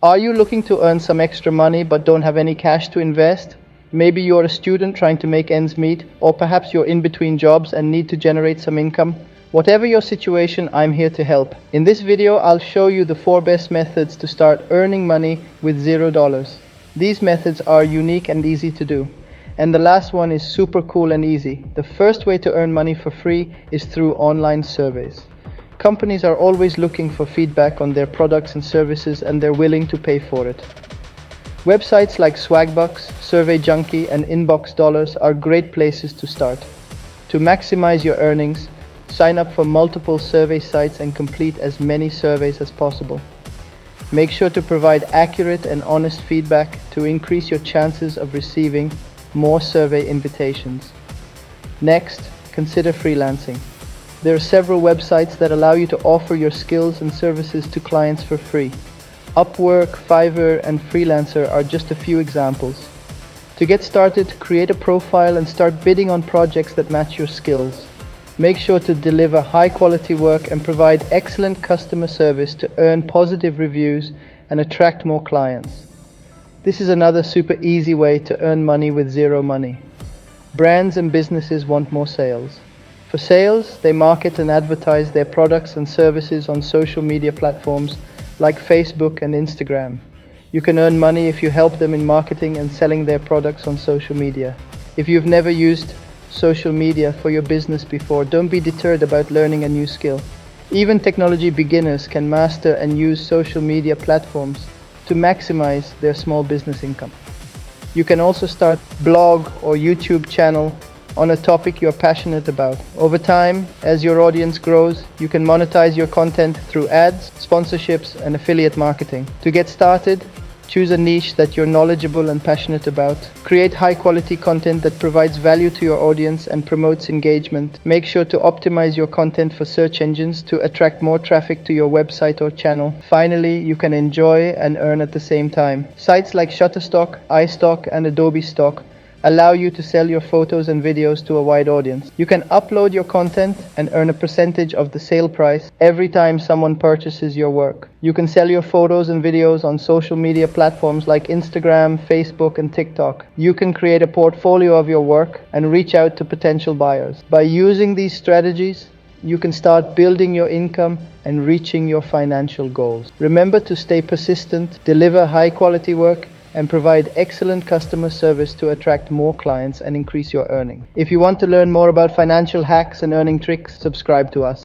Are you looking to earn some extra money but don't have any cash to invest? Maybe you're a student trying to make ends meet, or perhaps you're in between jobs and need to generate some income. Whatever your situation, I'm here to help. In this video, I'll show you the 4 best methods to start earning money with $0. These methods are unique and easy to do. And the last one is super cool and easy. The first way to earn money for free is through online surveys. Companies are always looking for feedback on their products and services, and they're willing to pay for it. Websites like Swagbucks, Survey Junkie, and Inbox Dollars are great places to start. To maximize your earnings, sign up for multiple survey sites and complete as many surveys as possible. Make sure to provide accurate and honest feedback to increase your chances of receiving more survey invitations. Next, consider freelancing. There are several websites that allow you to offer your skills and services to clients for free. Upwork, Fiverr, and Freelancer are just a few examples. To get started, create a profile and start bidding on projects that match your skills. Make sure to deliver high-quality work and provide excellent customer service to earn positive reviews and attract more clients. This is another super easy way to earn money with zero money. Brands and businesses want more sales. For sales, they market and advertise their products and services on social media platforms like Facebook and Instagram. You can earn money if you help them in marketing and selling their products on social media. If you've never used social media for your business before, don't be deterred about learning a new skill. Even technology beginners can master and use social media platforms to maximize their small business income. You can also start a blog or YouTube channel on a topic you're passionate about. Over time, as your audience grows, you can monetize your content through ads, sponsorships, and affiliate marketing. To get started, choose a niche that you're knowledgeable and passionate about. Create high-quality content that provides value to your audience and promotes engagement. Make sure to optimize your content for search engines to attract more traffic to your website or channel. Finally, you can enjoy and earn at the same time. Sites like Shutterstock, iStock, and Adobe Stock allow you to sell your photos and videos to a wide audience. You can upload your content and earn a percentage of the sale price every time someone purchases your work. You can sell your photos and videos on social media platforms like Instagram, Facebook, and TikTok. You can create a portfolio of your work and reach out to potential buyers. By using these strategies, you can start building your income and reaching your financial goals. Remember to stay persistent, deliver high-quality work, and provide excellent customer service to attract more clients and increase your earning. If you want to learn more about financial hacks and earning tricks, subscribe to us.